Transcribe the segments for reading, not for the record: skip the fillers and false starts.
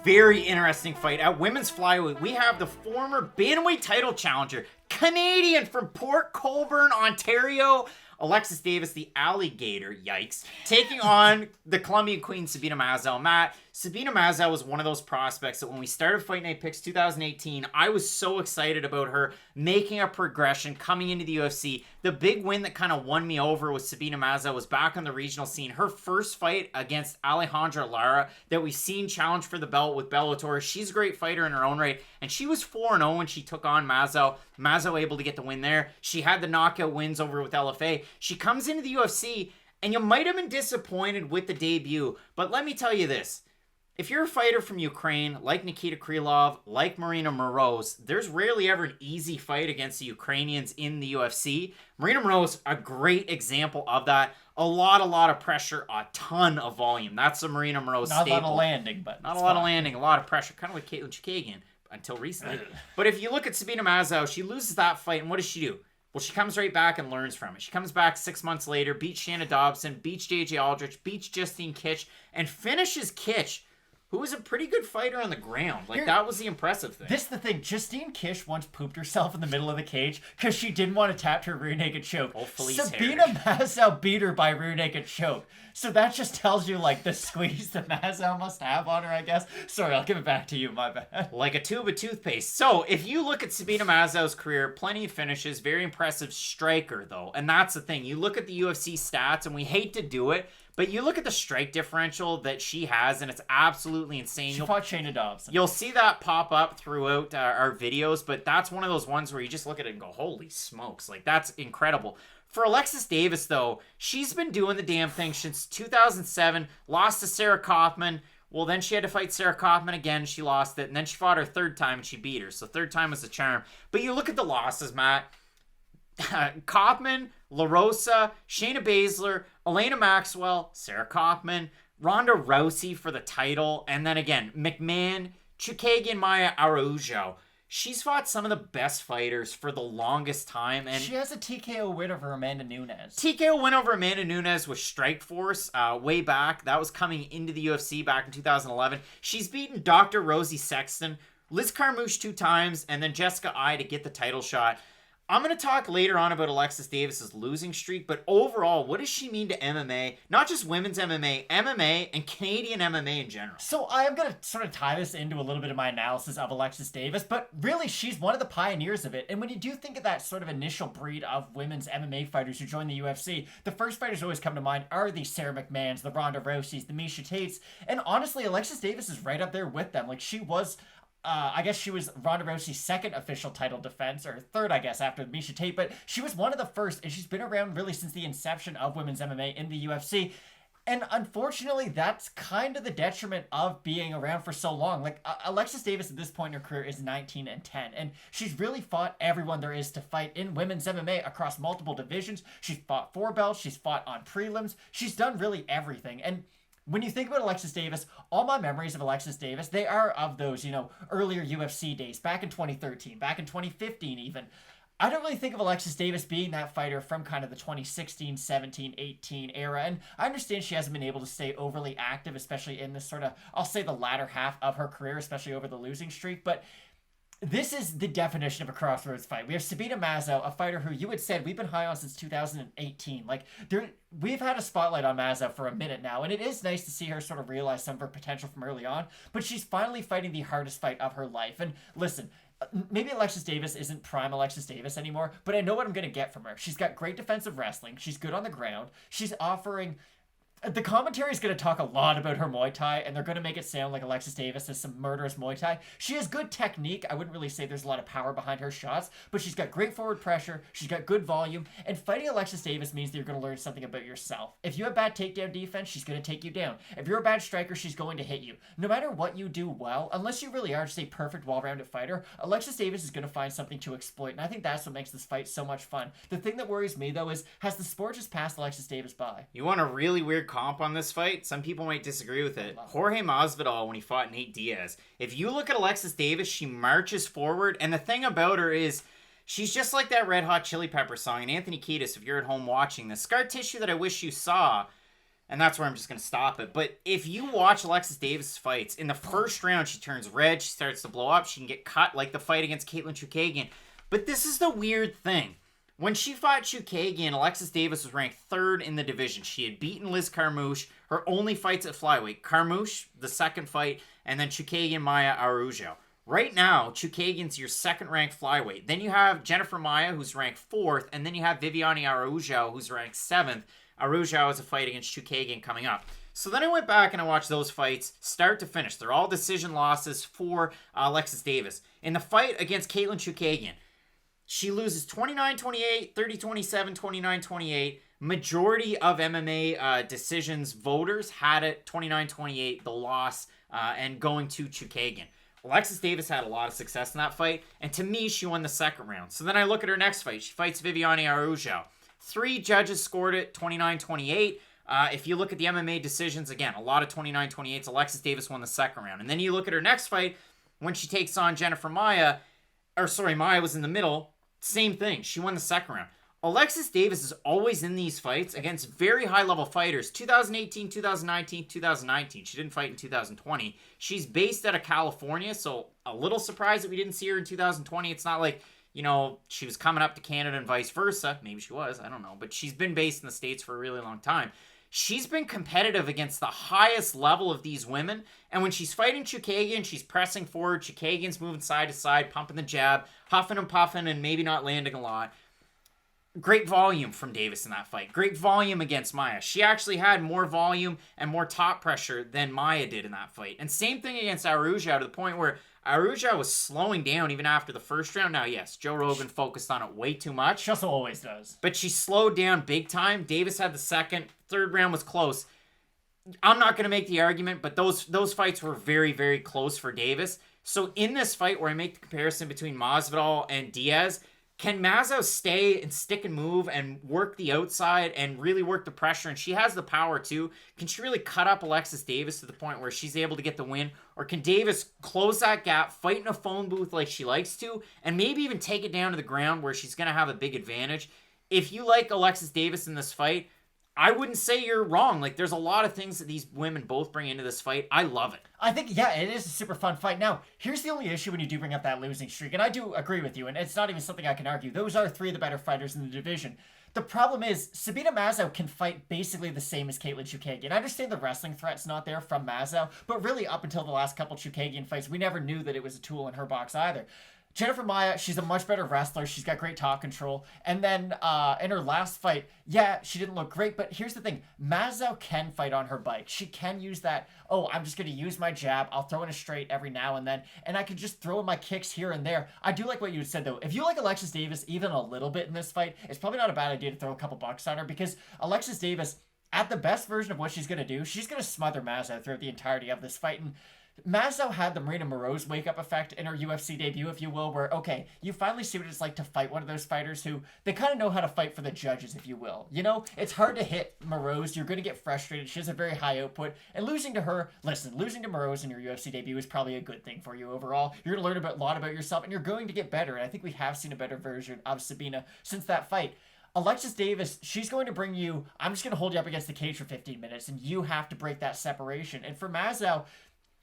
very interesting fight. At women's flyweight, we have the former bantamweight title challenger, Canadian from Port Colborne, Ontario, Alexis Davis, the Ally-Gator, yikes, taking on the Colombian Queen, Sabina Mazo. Matt, Sabina Mazo was one of those prospects that when we started Fight Night Picks 2018, I was so excited about her making a progression, coming into the UFC. The big win that kind of won me over with Sabina Mazo was back on the regional scene. Her first fight against Alejandra Lara that we've seen challenge for the belt with Bellator. She's a great fighter in her own right, and she was 4-0 when she took on Mazo. Mazo able to get the win there. She had the knockout wins over with LFA. She comes into the UFC, and you might have been disappointed with the debut, but let me tell you this. If you're a fighter from Ukraine, like Nikita Krylov, like Marina Moroz, there's rarely ever an easy fight against the Ukrainians in the UFC. Marina Moroz, a great example of that. A lot of pressure, a ton of volume. That's the Marina Moroz staple. Not a lot of landing, but not a lot of landing, a lot of pressure. Kind of like Caitlin Chikagian until recently. But if you look at Sabina Mazo, she loses that fight, and what does she do? Well, she comes right back and learns from it. She comes back 6 months later, beats Shanna Dobson, beats JJ Aldrich, beats Justine Kitch, and finishes Kitch, who was a pretty good fighter on the ground. Like, that was the impressive thing. This is the thing. Justine Kitch once pooped herself in the middle of the cage because she didn't want to tap her rear naked choke. Sabina Mazo beat her by rear naked choke. So that just tells you, like, the squeeze that Mazo must have on her, I guess. Sorry, I'll give it back to you. My bad. Like a tube of toothpaste. So, if you look at Sabina Mazo's career, plenty of finishes, very impressive striker, though. And that's the thing. You look at the UFC stats, and we hate to do it, but you look at the strike differential that she has, and it's absolutely insane. She fought Shanna Dobson. You'll see that pop up throughout our videos, but that's one of those ones where you just look at it and go, holy smokes. Like, that's incredible. For Alexis Davis, though, she's been doing the damn thing since 2007, lost to Sarah Kaufman. Well, then she had to fight Sarah Kaufman again. She lost it, and then she fought her third time, and she beat her. So third time was the charm. But you look at the losses, Matt. Kaufman, La Rosa, Shayna Baszler, Elena Maxwell, Sarah Kaufman, Ronda Rousey for the title, and then again, McMahon, Chikagian Maya Araujo. She's fought some of the best fighters for the longest time. And she has a TKO win over Amanda Nunes. TKO win over Amanda Nunes with Strikeforce way back. That was coming into the UFC back in 2011. She's beaten Dr. Rosie Sexton, Liz Carmouche 2 times, and then Jessica Ai to get the title shot. I'm going to talk later on about Alexis Davis's losing streak, but overall, what does she mean to MMA? Not just women's MMA, MMA, and Canadian MMA in general. So I am going to sort of tie this into a little bit of my analysis of Alexis Davis, but really, she's one of the pioneers of it. And when you do think of that sort of initial breed of women's MMA fighters who joined the UFC, the first fighters who always come to mind are the Sarah McMahons, the Ronda Rouseys, the Miesha Tates, and honestly, Alexis Davis is right up there with them. Like, she was... I guess she was Ronda Rousey's second official title defense, or third, I guess, after Miesha Tate, but she was one of the first, and she's been around really since the inception of women's MMA in the UFC. And unfortunately, that's kind of the detriment of being around for so long. Like, Alexis Davis at this point in her career is 19-10, and she's really fought everyone there is to fight in women's MMA across multiple divisions. She's fought 4 belts, she's fought on prelims, she's done really everything. And when you think about Alexis Davis, all my memories of Alexis Davis, they are of those, earlier UFC days, back in 2013, back in 2015 even. I don't really think of Alexis Davis being that fighter from kind of the 2016, 17, 18 era, and I understand she hasn't been able to stay overly active, especially in this sort of, I'll say the latter half of her career, especially over the losing streak, but this is the definition of a crossroads fight. We have Sabina Mazo, a fighter who you had said we've been high on since 2018. Like, we've had a spotlight on Mazo for a minute now, and it is nice to see her sort of realize some of her potential from early on, but she's finally fighting the hardest fight of her life. And listen, maybe Alexis Davis isn't prime Alexis Davis anymore, but I know what I'm going to get from her. She's got great defensive wrestling. She's good on the ground. She's offering... The commentary is going to talk a lot about her Muay Thai, and they're going to make it sound like Alexis Davis has some murderous Muay Thai. She has good technique. I wouldn't really say there's a lot of power behind her shots, but she's got great forward pressure. She's got good volume, and fighting Alexis Davis means that you're going to learn something about yourself. If you have bad takedown defense, she's going to take you down. If you're a bad striker, she's going to hit you. No matter what you do well, unless you really are just a perfect, well-rounded fighter, Alexis Davis is going to find something to exploit, and I think that's what makes this fight so much fun. The thing that worries me, though, is has the sport just passed Alexis Davis by? You want a really weird comp on this fight? Some people might disagree with it. Jorge Masvidal when he fought Nate Diaz. If you look at Alexis Davis, she marches forward, and the thing about her is she's just like that Red Hot Chili Pepper song. And Anthony Kiedis, if you're at home watching this, scar tissue that I wish you saw. And that's where I'm just going to stop it. But if you watch Alexis Davis fights, in the first round, she turns red. She starts to blow up. She can get cut like the fight against Caitlin Chookagian. But this is the weird thing. When she fought Chookagian, Alexis Davis was ranked 3rd in the division. She had beaten Liz Carmouche. Her only fights at flyweight. Carmouche, the second fight, and then Chookagian, Maia, Araujo. Right now, Chookagian's your 2nd-ranked flyweight. Then you have Jennifer Maia, who's ranked 4th, and then you have Viviane Araujo, who's ranked 7th. Araujo has a fight against Chookagian coming up. So then I went back and I watched those fights start to finish. They're all decision losses for Alexis Davis. In the fight against Caitlin Chookagian, she loses 29-28, 30-27, 29-28. Majority of MMA decisions voters had it 29-28, the loss, and going to Chookagian. Alexis Davis had a lot of success in that fight, and to me, she won the 2nd round. So then I look at her next fight. She fights Viviane Araujo. 3 judges scored it 29-28. If you look at the MMA decisions, again, a lot of 29-28s. Alexis Davis won the 2nd round. And then you look at her next fight when she takes on Jennifer Maia. Maia was in the middle. Same thing. She won the 2nd round. Alexis Davis is always in these fights against very high-level fighters. 2018, 2019, 2019. She didn't fight in 2020. She's based out of California, so a little surprised that we didn't see her in 2020. It's not like, she was coming up to Canada and vice versa. Maybe she was. I don't know. But she's been based in the States for a really long time. She's been competitive against the highest level of these women. And when she's fighting Chookagian, she's pressing forward. Chookagian's moving side to side, pumping the jab, huffing and puffing, and maybe not landing a lot. Great volume from Davis in that fight. Great volume against Maia. She actually had more volume and more top pressure than Maia did in that fight. And same thing against Araujo, to the point where Araujo was slowing down even after the first round. Now, yes, Joe Rogan focused on it way too much. She also always does. But she slowed down big time. Davis had the 2nd. 3rd round was close. I'm not going to make the argument, but those fights were very, very close for Davis. So in this fight where I make the comparison between Masvidal and Diaz, can Mazo stay and stick and move and work the outside and really work the pressure? And she has the power too. Can she really cut up Alexis Davis to the point where she's able to get the win? Or can Davis close that gap, fight in a phone booth like she likes to, and maybe even take it down to the ground where she's going to have a big advantage? If you like Alexis Davis in this fight, I wouldn't say you're wrong. Like, there's a lot of things that these women both bring into this fight. I love it. I think, yeah, it is a super fun fight. Now, here's the only issue when you do bring up that losing streak, and I do agree with you, and it's not even something I can argue. Those are 3 of the better fighters in the division. The problem is, Sabina Mazo can fight basically the same as Caitlin Chookagian. I understand the wrestling threat's not there from Mazo, but really up until the last couple Chookagian fights, we never knew that it was a tool in her box either. Jennifer Maia, she's a much better wrestler. She's got great top control. And then in her last fight, yeah, she didn't look great. But here's the thing. Mazo can fight on her bike. She can use that, I'm just going to use my jab. I'll throw in a straight every now and then. And I can just throw in my kicks here and there. I do like what you said, though. If you like Alexis Davis even a little bit in this fight, it's probably not a bad idea to throw a couple bucks on her, because Alexis Davis, at the best version of what she's going to do, she's going to smother Mazo throughout the entirety of this fight. And Mazo had the Marina Moroz wake-up effect in her UFC debut, if you will, where, okay, you finally see what it's like to fight one of those fighters who, they kind of know how to fight for the judges, if you will. It's hard to hit Moroz. You're going to get frustrated. She has a very high output. And losing to her, losing to Moroz in your UFC debut is probably a good thing for you overall. You're going to learn a lot about yourself, and you're going to get better. And I think we have seen a better version of Sabina since that fight. Alexis Davis, she's going to bring you, I'm just going to hold you up against the cage for 15 minutes, and you have to break that separation. And for Mazo,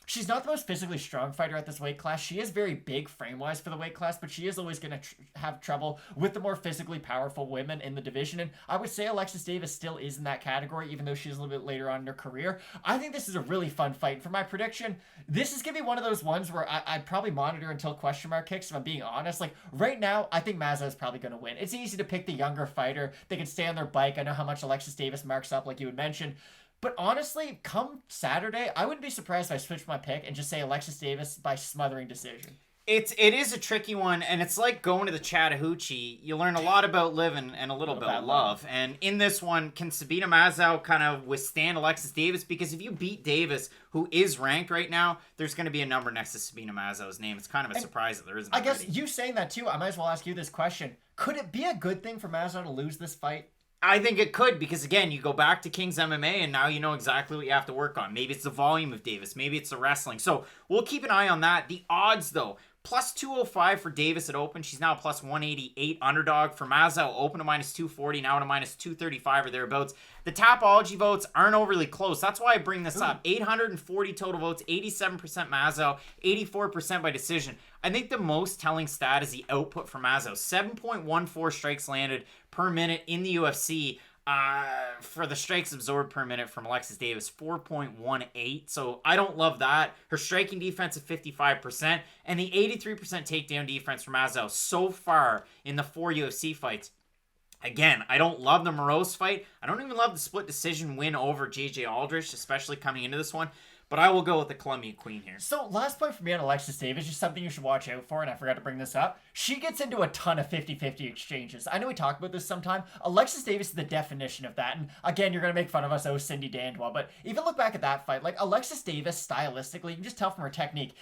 she's not the most physically strong fighter at this weight class. She is very big frame-wise for the weight class, but she is always going to have trouble with the more physically powerful women in the division. And I would say Alexis Davis still is in that category, even though she's a little bit later on in her career. I think this is a really fun fight. For my prediction, this is going to be one of those ones where I'd probably monitor until question mark kicks, if I'm being honest. Like, right now, I think Mazo is probably going to win. It's easy to pick the younger fighter. They can stay on their bike. I know how much Alexis Davis marks up, like you had mentioned. But honestly, come Saturday, I wouldn't be surprised if I switched my pick and just say Alexis Davis by smothering decision. It is a tricky one, and it's like going to the Chattahoochee. You learn a lot about living and a little about love. And in this one, can Sabina Mazo kind of withstand Alexis Davis? Because if you beat Davis, who is ranked right now, there's going to be a number next to Sabina Mazo's name. It's kind of a surprise that there isn't. I guess you saying that too, I might as well ask you this question. Could it be a good thing for Mazo to lose this fight? I think it could, because again, you go back to King's MMA and now you know exactly what you have to work on. Maybe it's the volume of Davis. Maybe it's the wrestling. So we'll keep an eye on that. The odds, though, Plus 205 for Davis at open. She's now a plus 188 underdog. For Mazo, open to minus 240, now to minus 235 or thereabouts. The Tapology votes aren't overly close. That's why I bring this up. 840 total votes, 87% Mazo, 84% by decision. I think the most telling stat is the output for Mazo. 7.14 strikes landed per minute in the UFC. For the strikes absorbed per minute from Alexis Davis, 4.18. So I don't love that. Her striking defense of 55% and the 83% takedown defense from Mazo so far in the 4 UFC fights. Again, I don't love the Morose fight. I don't even love the split decision win over JJ Aldrich, especially coming into this one. But I will go with the Colombian Queen here. So last point for me on Alexis Davis, just something you should watch out for, and I forgot to bring this up. She gets into a ton of 50-50 exchanges. I know we talk about this sometime. Alexis Davis is the definition of that. And again, you're going to make fun of us, oh, Cindy Dandois. But even look back at that fight. Like, Alexis Davis, stylistically, you can just tell from her technique,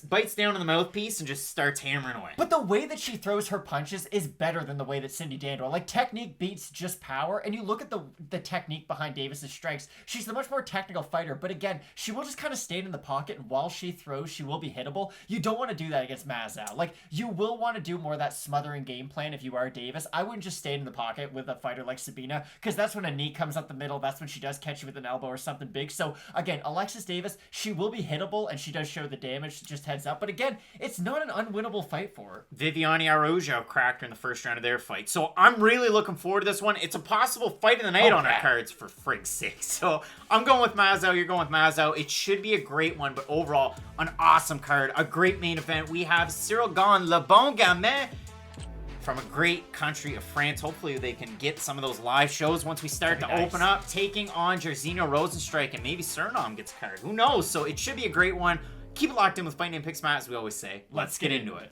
bites down on the mouthpiece and just starts hammering away. But the way that she throws her punches is better than the way that Cindy Dandois. Like, technique beats just power. And you look at the technique behind Davis's strikes. She's the much more technical fighter. But again, she will just kind of stay in the pocket, and while she throws, she will be hittable. You don't want to do that against Mazo. Like, you will want to do more of that smothering game plan if you are Davis. I wouldn't just stay in the pocket with a fighter like Sabina, because that's when a knee comes up the middle. That's when she does catch you with an elbow or something big. So again, Alexis Davis, she will be hittable, and she does show the damage, just heads up. But again, it's not an unwinnable fight for her. Viviane Araujo cracked her in the first round of their fight. So I'm really looking forward to this one. It's a possible fight of the night on our cards, for frig's sake. So I'm going with Mazo. You're going with Mazo. It should be a great one, but overall, an awesome card. A great main event. We have Cyril Gane, Le Bon Gamin, from a great country of France. Hopefully they can get some of those live shows once we start to open up, taking on Jairzinho Rozenstruik, and maybe Suriname gets a card. Who knows? So it should be a great one. Keep it locked in with Fight Night Picks, Matt, as we always say. Let's get into it.